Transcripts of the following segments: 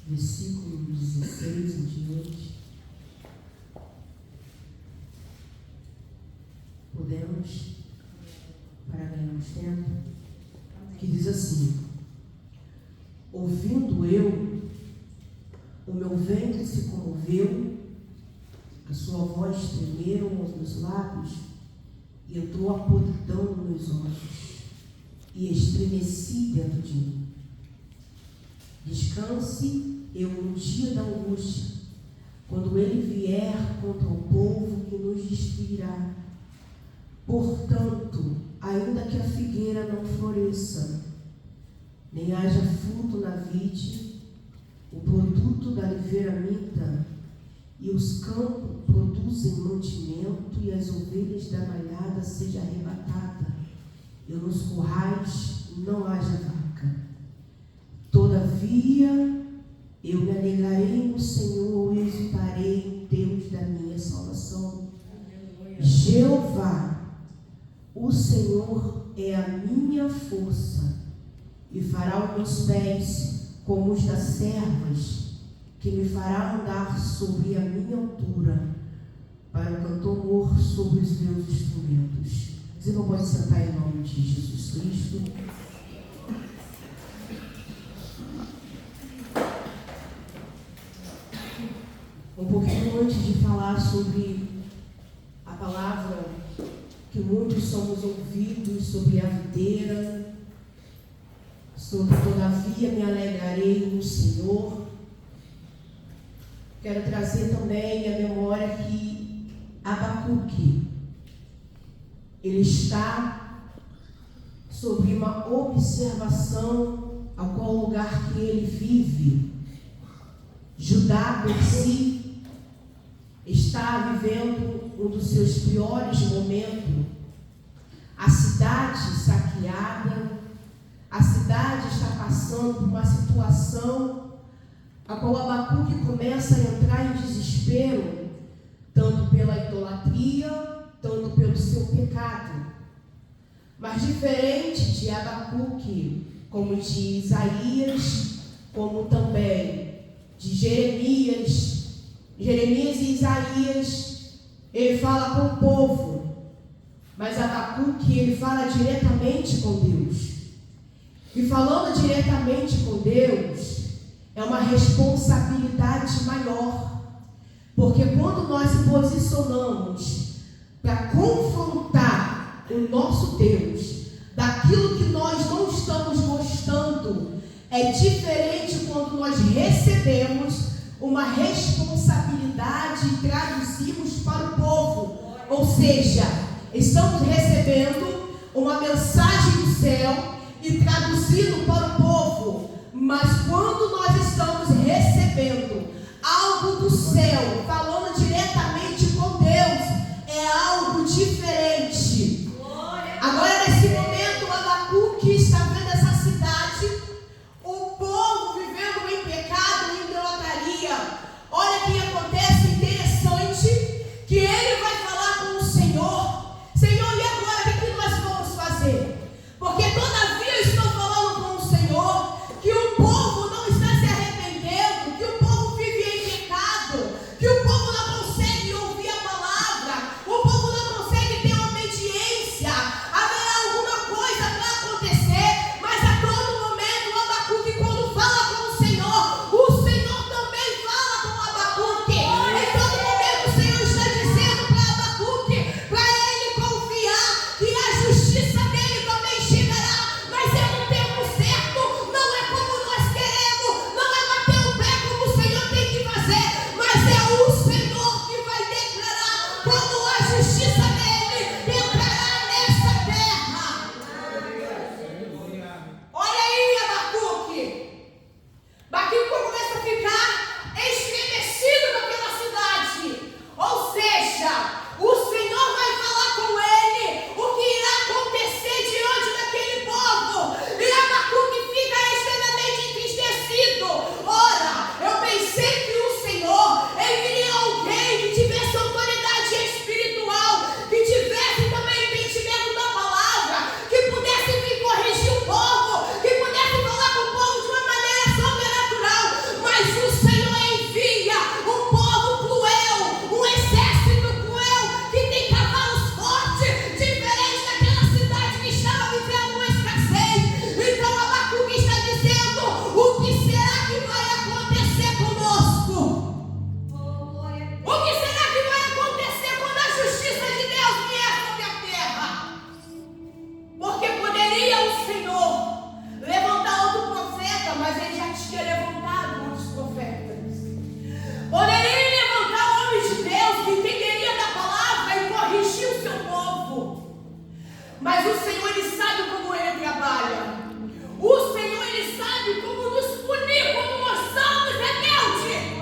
versículo 16 em diante. Podemos, para ganharmos tempo, que diz assim: ouvindo eu, o meu ventre se comoveu, a sua voz tremeram os meus lábios, e entrou a podridão nos meus ossos, e estremeci dentro de mim. Descanse eu no dia da angústia, quando ele vier contra o povo que nos destruirá. Portanto, ainda que a figueira não floresça, nem haja fruto na vide, o produto da oliveira minta, e os campos produzem mantimento, e as ovelhas da malhada seja arrebatada, e nos currais não haja vaca. Todavia, eu me alegrarei no Senhor e exultarei em Deus da minha salvação. Jeová, o Senhor é a minha força, e fará os meus pés como os das servas, que me fará andar sobre a minha altura, para o cantor sobre os meus instrumentos. Você não pode sentar em nome de Jesus Cristo. Um pouquinho antes de falar sobre a palavra que muitos somos ouvidos, sobre a videira, sobre todavia me alegrarei no Senhor, quero trazer também à memória que Abacuque, ele está sobre uma observação ao qual lugar que ele vive. Judá por si está vivendo um dos seus piores momentos. A cidade saqueada, a cidade está passando por uma situação a qual Abacuque começa a entrar em desespero, tanto pela idolatria, tanto pelo seu pecado. Mas diferente de Abacuque, como de Isaías, como também de Jeremias e Isaías, ele fala com o povo, mas Abacuque, ele fala diretamente com Deus. E falando diretamente com Deus, é uma responsabilidade maior, porque quando nós se posicionamos para confrontar o nosso Deus, daquilo que nós não estamos gostando, é diferente quando nós recebemos uma responsabilidade e traduzimos para o povo, ou seja, estamos recebendo uma mensagem do céu e traduzindo para o povo, mas quando nós estamos recebendo algo do céu, falando diretamente com Deus, é algo diferente. Agora, nesse momento, Abacuque está vendo essa cidade, o povo vivendo em pecado, em idolatria. Olha o que acontece interessante, que ele vai falar com o Senhor. Senhor, e agora o que nós vamos fazer? Porque todavia eu estou falando com o Senhor que o povo não está se arrependendo, que o povo vive em pecado, que o povo não consegue ouvir profetas que é levantado muitos profetas. Poderia levantar homens de Deus que entenderia da palavra e corrigir o seu povo. Mas o Senhor, Ele sabe como Ele trabalha. O Senhor, Ele sabe como nos punir quando nós somos rebeldes.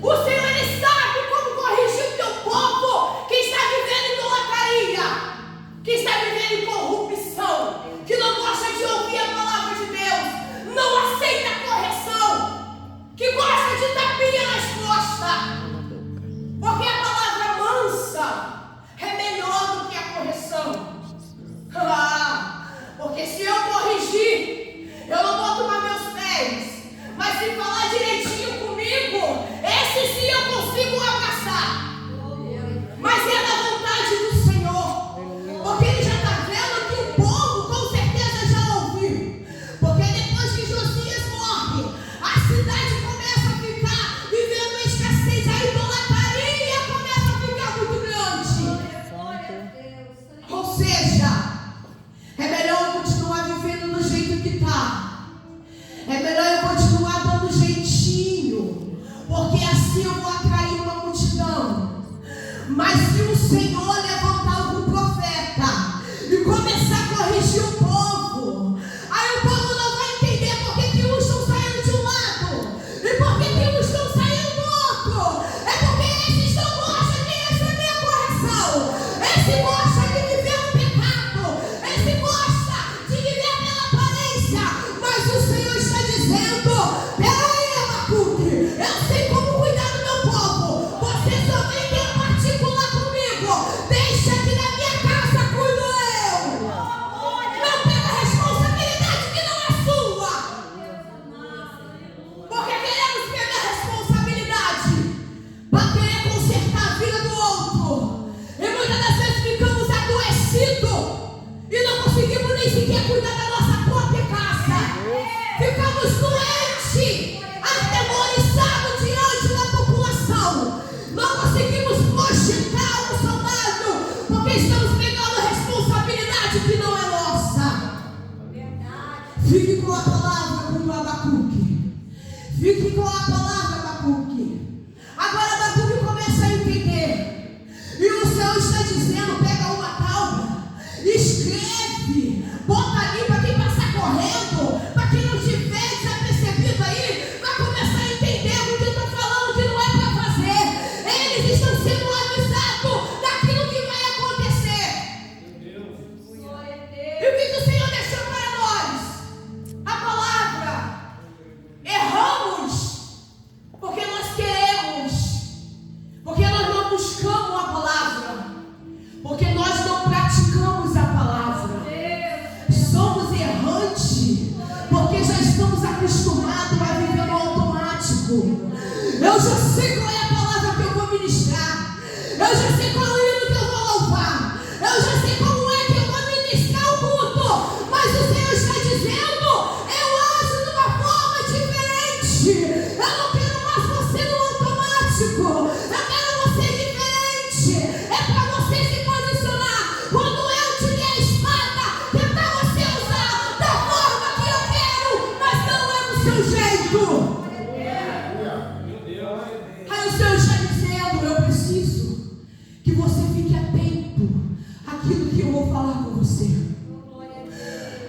O Senhor, Ele sabe como corrigir o teu povo que está vivendo em idolatria, que está vivendo em corrupção, que não gosta de ouvir a palavra de Deus, não aceita a correção, que gosta de tapinha nas costas. Porque a palavra mansa é melhor do que a correção. Porque se eu corrigir, eu não vou tomar meus pés. Mas se falar direitinho comigo, esse sim eu consigo abraçar. Mas é da vontade do Senhor. Porque Ele já está vendo que o povo com certeza já ouviu. Porque depois que Josias morre, a cidade começa a ficar vivendo escassez. A idolatria começa a ficar muito grande. Ou seja, é melhor eu continuar vivendo do jeito que está. É melhor eu continuar dando jeitinho, porque assim eu vou atrair uma multidão. Mas se o Senhor levantar algum profeta e começar a corrigir o povo, aí o povo não vai entender porque que uns estão saindo de um lado e porque que uns estão saindo do outro. É porque esses não gostam de receber a correção. Esse gosta de viver no pecado. Esse gosta de viver pela aparência. Mas o Senhor está dizendo: peraí, Abacuque, eu sei como cuidar do meu povo. Você só vem ter particular comigo. Deixa que na minha casa cuido eu. Não pega a responsabilidade que não é sua. Porque queremos pegar a responsabilidade para querer consertar a vida do outro. E muitas das vezes ficamos adoecidos e não conseguimos nem sequer cuidar da nossa própria casa. Ficamos doentes, atemorizados diante da população. Não conseguimos projetar o soldado, porque estamos pegando responsabilidade que não é nossa. Fique com a palavra, como Abacuque. Fique com a palavra, Abacuque. Agora Abacuque começa a entender. E o Senhor está dizendo: pega uma tábua, escreve, bota ali para quem passar correndo, para quem não tiver desapercebido aí, vai começar a entender o que eu estou falando que não é para fazer. Eles estão sendo avisados daquilo que vai acontecer. E o que o Senhor deixou para nós? A palavra. Erramos porque nós queremos, porque nós não buscamos a palavra, porque nós não praticamos a palavra. Somos errantes porque já estamos acostumados a viver no automático. Eu já sei qual é a palavra que eu vou ministrar. Eu já sei qual é o hino que eu vou louvar. Eu já sei como é que eu vou ministrar o culto. Mas o Senhor está dizendo: eu ajo de uma forma diferente. Eu não quero mais você no automático. Eu quero você diferente. É para você se posicionar. Quando eu te der a espada, é para você usar da forma que eu quero, mas não é do seu jeito. Aí o Senhor está dizendo: eu preciso que você fique atento àquilo que eu vou falar com você.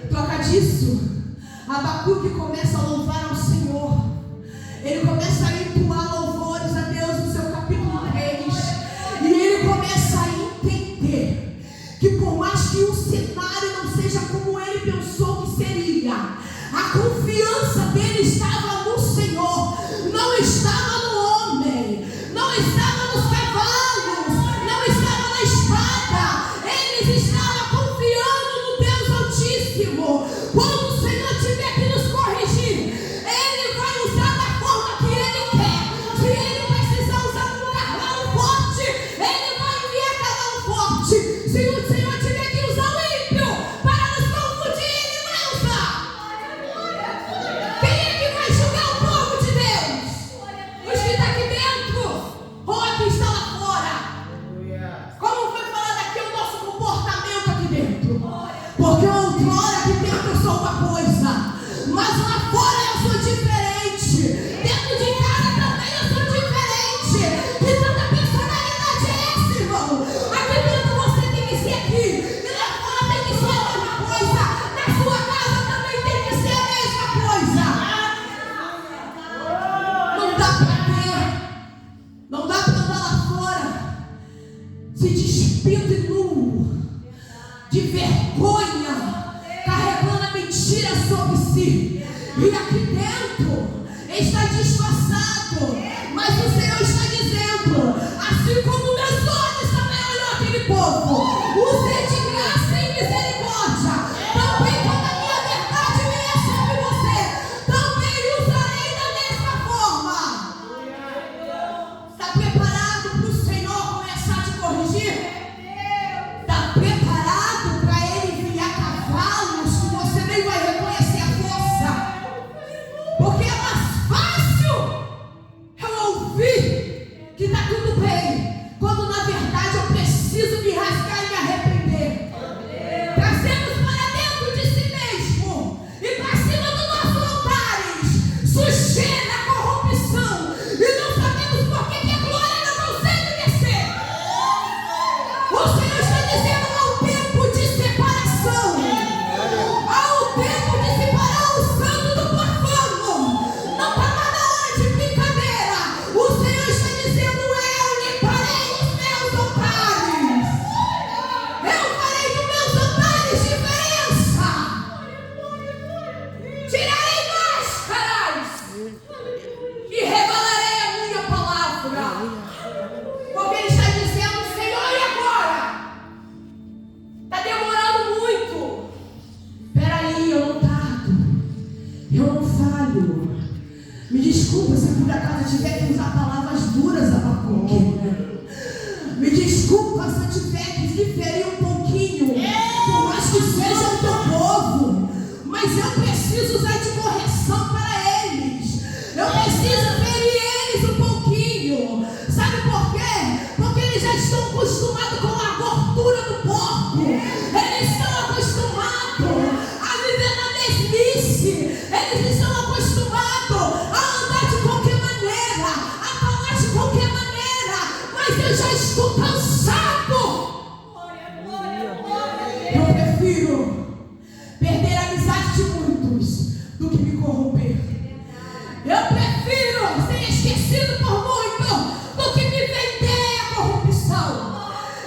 Troca disso, Abacuque começa a louvar ao Senhor. Ele começa a entoar louvores a Deus no seu capítulo 3. E ele começa a entender que por mais que o cenário não seja como ele pensou que seria, a confiança dele estava no Senhor, não estava no homem, não estava nos cavalos, não estava na espada. Eles estavam confiando no Deus Altíssimo. Quando o Senhor tiver que nos corrigir, Ele vai usar da forma que dá para ter, não dá para andar lá fora se despindo e nu, de vergonha, carregando a mentira sobre si. E aqui dentro está disfarçado, mas o Senhor está dizendo, assim como meus olhos também olham aquele povo, usei de graça e misericórdia, também quando a minha verdade vier sobre você, também usarei da mesma forma. Está preparado para o Senhor começar a te corrigir? Está preparado para Ele enviar cavalos que você nem vai reconhecer a força? Porque é mais fácil eu ouvir que está tudo bem, quando na verdade eu preciso me rasgar e me arrepender. Trazemos para dentro de si mesmo e para cima dos nossos altares sujeira, corrupção, e não sabemos por que a glória não consegue descer. O Senhor está dizendo: há um tempo de separação, há um tempo de separar o santo do profano. Não está mais na hora de brincadeira. O Senhor está dizendo: eu limparei os meus altares, eu farei dos meus altares diferença, tirarei máscaras e revelarei a minha palavra. Porque Ele está dizendo: Senhor, e agora? Está demorando muito. Peraí, eu não tardo, eu não falho. Me desculpa se por acaso tiver que usar palavras duras, Abacuque. Me desculpa se eu tiver que ferir um pouquinho, por mais que seja o teu povo. Mas eu preciso usar de correção para eles. Eu preciso ferir eles um pouquinho. Sabe por quê? Porque eles já estão acostumados com a gordura do porco. Eles estão acostumados a viver na mesmice. Eles estão acostumados a andar de qualquer maneira, a falar de qualquer maneira. Mas eu já estou cansado. Eu prefiro perder a amizade de muitos do que me corromper. Eu prefiro ser esquecido por muitos do que me vender a corrupção.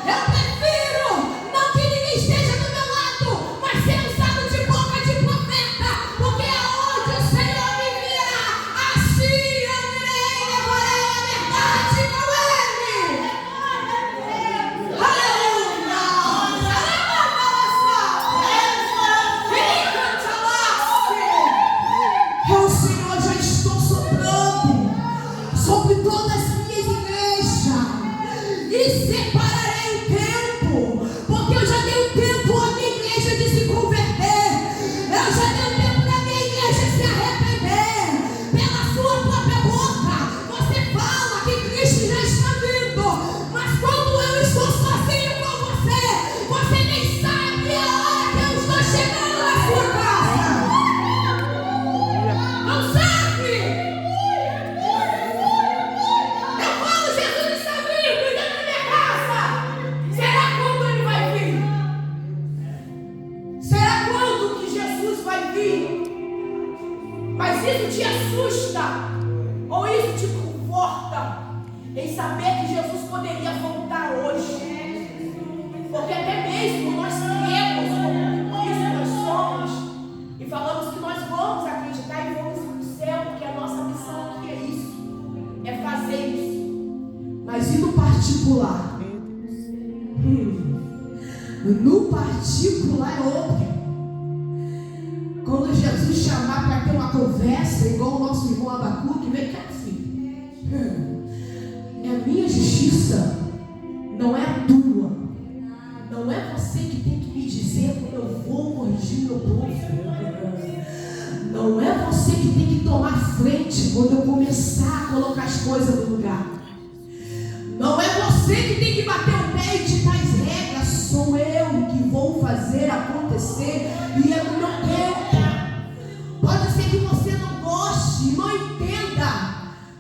Eu prefiro não que ninguém esteja do meu lado, mas ser usado de boca de profeta, porque aonde o Senhor me enviar, assim eu irei e levarei a verdade com Ele. Aleluia! Eu, Senhor, já estou soprando sobre todas as minhas igrejas e separarei o tempo, porque eu já dei um tempo à minha igreja de se converter. Eu já dei um tempo da minha igreja se arrepender. Pela sua própria boca você fala que Cristo já está vindo, mas quando eu estou sozinho com você, você nem sabe a hora que eu estou chegando na sua casa. Não sabe? Eu falo: Jesus está vindo, cuidando da minha casa. Será quando Ele vai vir? Será quando que Jesus vai vir? Mas isso te assusta? Ou isso te conforta em saber que Jesus poderia voltar hoje? Porque até mesmo nós cremos, como isso nós somos, e falamos que nós vamos acreditar e vamos ir para o céu, porque a nossa missão aqui é isso, é fazer isso. Mas e no particular? No particular é outro. Quando Jesus chamar para ter uma conversa, igual o nosso irmão Abacuque, vem cá, filho. É a minha justiça, não é a tua. Não é você que tem que me dizer como eu vou corrigir meu povo. Não é você que tem que tomar frente quando eu começar a colocar as coisas no lugar. Não é você que tem que bater o pé e ditar as regras. Sou eu que vou fazer acontecer, e é no meu tempo. Pode ser que você não goste, não entenda,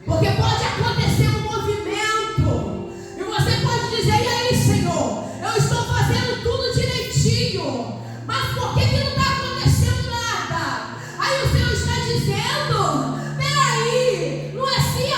porque pode acontecer um movimento e você pode dizer: e aí, Senhor, eu estou fazendo tudo direitinho, mas por que não está acontecendo nada? Aí o Senhor está dizendo: peraí, não é assim,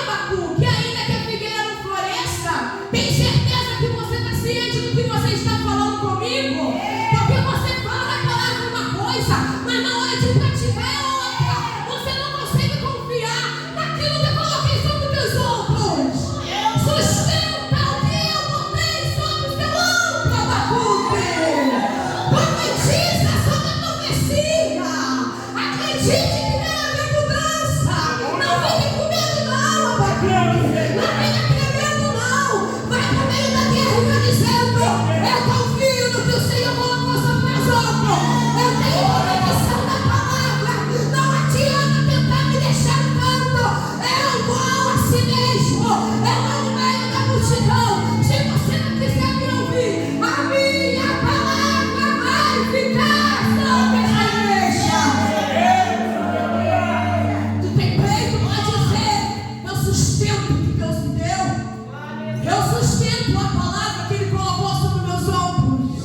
tua palavra que Ele colocou sobre meus ombros?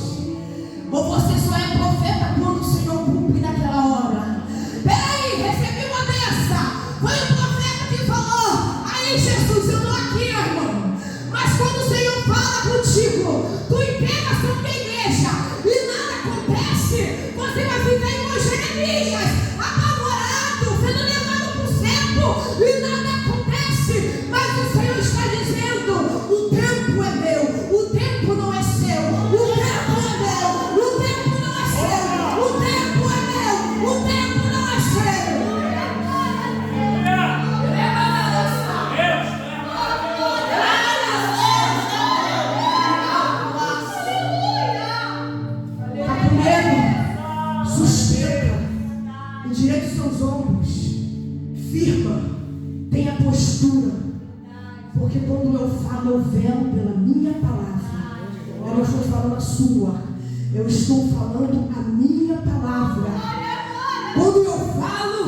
Ou você só é profeta quando o Senhor cumpre naquela hora? Peraí, recebi uma benção. Foi o profeta que falou. Aí, Jesus, eu estou aqui, irmão. Mas quando o Senhor fala contigo, tu entrega sobre a igreja e nada acontece, você vai ficar igual Jeremias, apavorado, sendo levado para o cepo e nada acontece. Mas o Senhor está dizendo: o tempo é meu, o tempo não é seu, o tempo é meu, o tempo não é seu, o tempo é meu, o tempo não é seu. Endireite seus ombros, firma, tenha postura, porque quando eu falo, eu velo pela minha palavra. Eu não estou falando a sua, eu estou falando a minha palavra. Quando eu falo,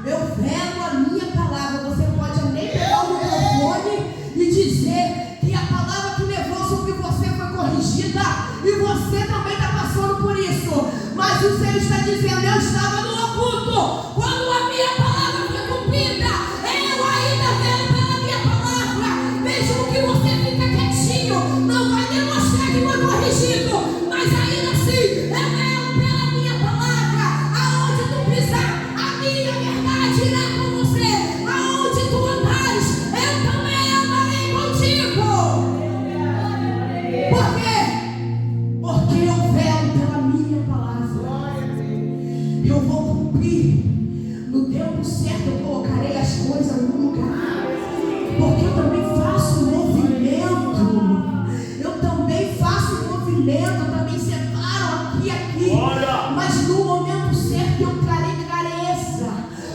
eu velo a minha palavra. Você pode nem pegar o microfone e dizer que a palavra que levou sobre você foi corrigida e você também está passando por isso, mas o Senhor está dizendo: eu estava no oculto quando a minha palavra foi cumprida. Eu ainda velo pela minha palavra, mesmo que você fique quietinho, não vai demonstrar que foi corrigido, mas ainda assim eu velo pela minha palavra. Aonde tu pisar, a minha verdade irá com você. Aonde tu andares, eu também andarei contigo. Por quê? Porque eu velo pela minha palavra. Eu vou cumprir. No tempo certo eu colocarei as coisas no lugar. Porque eu também faço movimento. Eu também faço movimento. Eu também separo aqui. Mas no momento certo eu trarei clareza.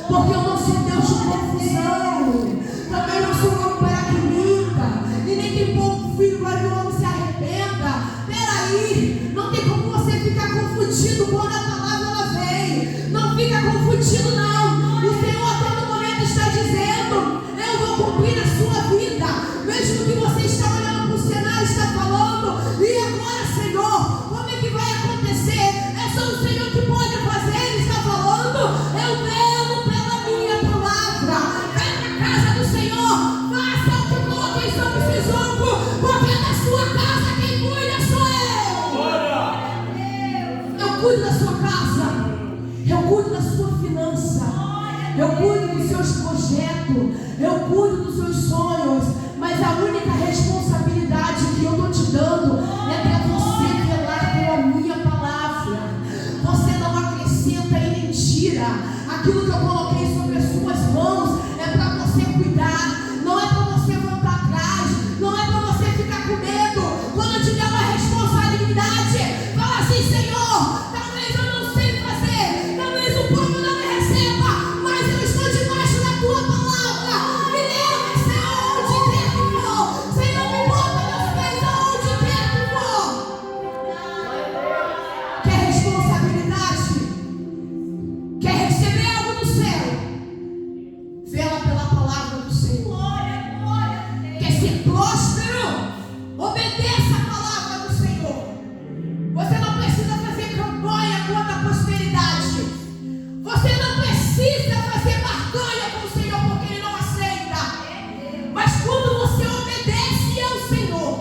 Porque eu não sou Deus de confusão. Também não sou homem para que minta. E nem tem pouco filho para que o homem se arrependa. Peraí, não tem como você ficar confundido quando a palavra ela vem. Não fica confundido, não. O Senhor a todo momento está dizendo: eu vou cumprir a sua vida. Mesmo que você está olhando para o cenário, está falando: e agora, Senhor, como é que vai acontecer? É só o Senhor que pode fazer. Ele está falando: eu velo pela minha palavra. Vai para a casa do Senhor, faça o que coloquei sobre seus ombros, porque da sua casa quem cuida sou eu. Eu cuido da sua casa, eu cuido da sua finança, eu cuido dos seus projetos, eu cuido dos seus sonhos, mas a única responsabilidade que eu estou te dando é para você velar pela minha palavra. Você não acrescenta e nem tira. Aquilo que eu coloquei sobre as suas mãos é para você cuidar, não é para você voltar atrás, não é para você ficar com medo. Quando eu te der uma responsabilidade, fala assim: Senhor, talvez eu não sei fazer, talvez o povo não me receba, mas eu estou debaixo da tua palavra. Me leva, Senhor, onde quer que for. Senhor, me bota meus pés aonde quer que for. Quer responsabilidade? Quer receber algo do céu? Vela pela palavra do Senhor. Quer ser próspero? Obedeça a palavra do Senhor. Você não precisa fazer campanha contra a prosperidade. Você não precisa fazer barganha com o Senhor, porque Ele não aceita. Mas quando você obedece ao Senhor,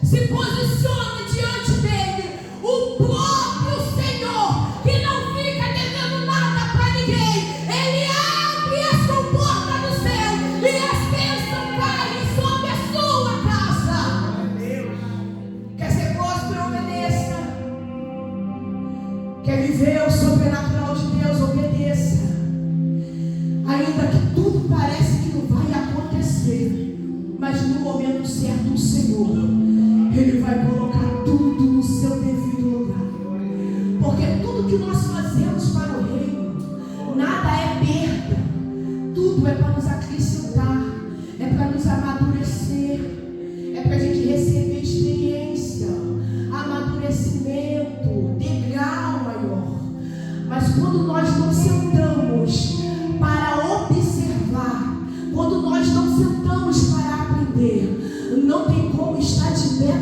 se posiciona diante dEle, o próprio Senhor, que não fica devendo nada para ninguém, Ele abre as comportas do céu e as bênçãos caem sobre a sua casa. Quer ser próspero? Obedeça. Quer viver o sobrenatural de Deus? Obedeça. Ainda que tudo parece que não vai acontecer, mas no momento certo o Senhor, Ele vai colocar tudo no seu devido lugar. Porque tudo que nós fazemos para o reino, nada é perda. Tudo é para nos acrescentar, é para nos amadurecer, é para a gente receber experiência, amadurecimento, degrau maior. Mas quando nós não sentamos para observar, quando nós não sentamos para aprender, não tem como estar de pé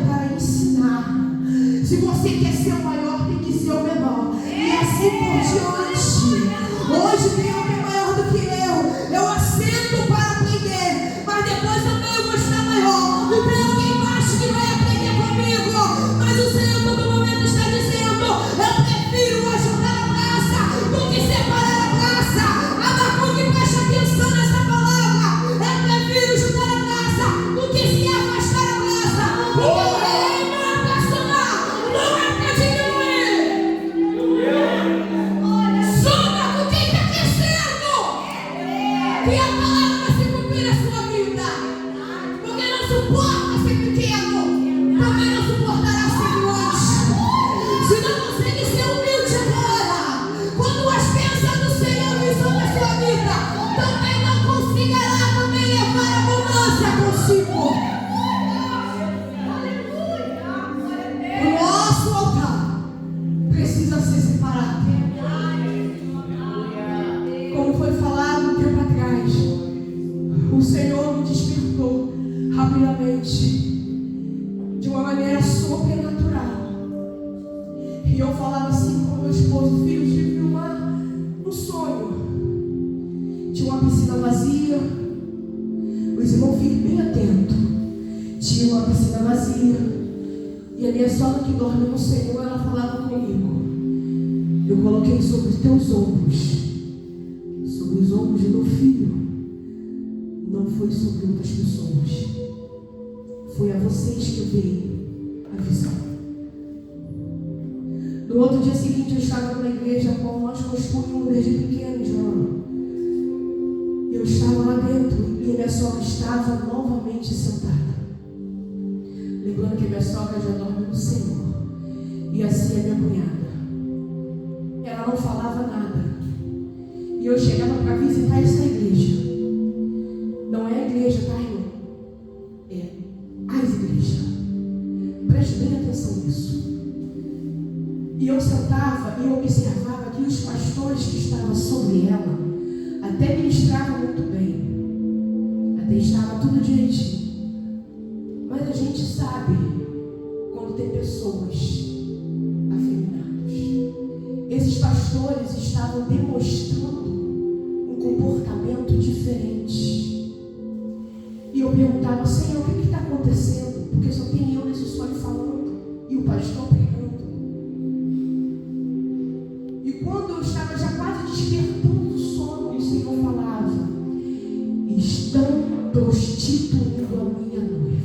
E a palavra vai se cumprir na sua vida. Porque não suporta ser pequeno, também não suportará ser grande. Se não consegue ser humilde agora, quando as bênçãos do Senhor vêm sobre a sua vida, também não conseguirá também levar a abundância consigo. O nosso altar precisa ser separado. Como foi falado um tempo atrás, o Senhor me despertou rapidamente, de uma maneira sobrenatural. E eu falava assim com meu esposo: filho, tive um sonho. Tinha uma piscina vazia. Os irmãos, fiquem bem atentos. Tinha uma piscina vazia. E a minha sogra, que dorme no Senhor, ela falava comigo: eu coloquei sobre os teus ombros, sobre os ombros do meu filho. Não foi sobre outras pessoas. Foi a vocês que veio a visão. No outro dia seguinte, eu estava na igreja, como nós construímos desde pequenos, eu estava lá dentro e minha sogra estava novamente sentada. Lembrando que minha sogra já dorme no Senhor. E assim a minha cunhada. Ela não falava nada. E eu chegava para visitar essa igreja. Não é a igreja, tá, irmão? É as igrejas. Preste bem atenção nisso. E eu sentava e observava que os pastores que estavam sobre ela até ministravam muito bem. Até estava tudo direitinho. Mas a gente sabe quando tem pessoas afeminadas. Esses pastores estavam demonstrando um comportamento diferente. E eu perguntava: Senhor, o que está acontecendo? Porque só tem eu nesse sonho falando e o pastor pregando. E quando eu estava já quase despertando do sono, o Senhor falava: estão prostituindo a minha noiva.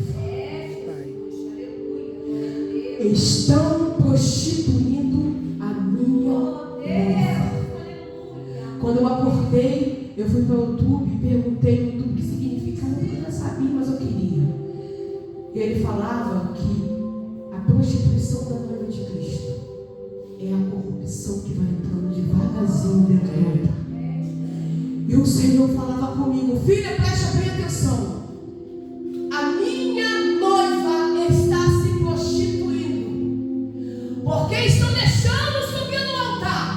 Estão prostituindo a minha noiva. Quando eu acordei, eu fui para o YouTube e perguntei no YouTube o que significava. Eu não sabia, mas eu queria. E ele falava que a prostituição da noiva de Cristo é a corrupção que vai entrando devagarzinho dentro do altar. E o Senhor falava comigo: filha, preste bem atenção. A minha noiva está se prostituindo, porque estão deixando subir no altar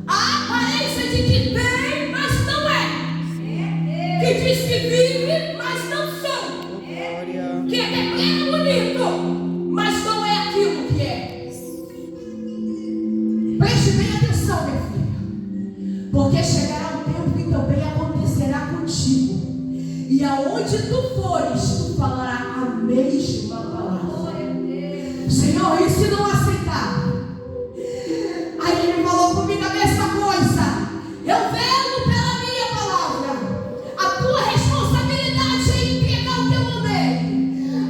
a aparência de que tem, mas não é. Que diz que vive, mas não são. Que até é bonito, mas não é aquilo que é. Preste bem atenção, minha filha, porque chegará um tempo que também acontecerá contigo. E aonde tu fores, tu falarás a mesma palavra. Senhor, e se não aceitar? Aí ele falou comigo a mesma coisa. Eu velo pela minha palavra. A tua responsabilidade é entregar o que eu mandei.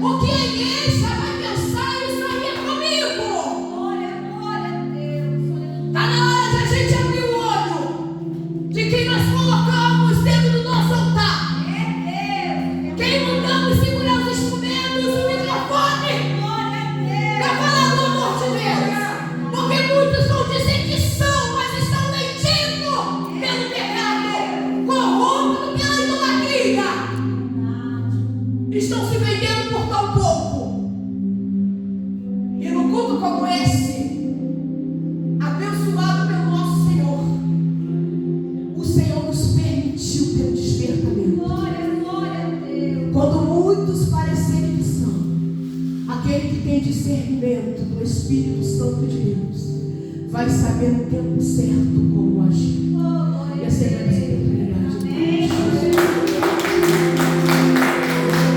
O que a igreja vai pensar, isso aí é comigo. Glória a Deus. Está na hora de a gente abrir o olho de quem nós colocamos dentro do nosso altar. Quem mandamos segurar os instrumentos, o microfone, para falar do amor de Deus. Porque muitos vão dizer que são, mas estão mentindo pelo pecado, corrompidos pela idolatria. Estão se vendendo por tão pouco. E num culto como esse, abençoado pelo nosso Senhor, o Senhor nos permitiu ter um despertamento. Quando muitos parecerem que são, aquele que tem discernimento do Espírito Santo de Deus vai saber no tempo certo como agir. E essa é a grande oportunidade.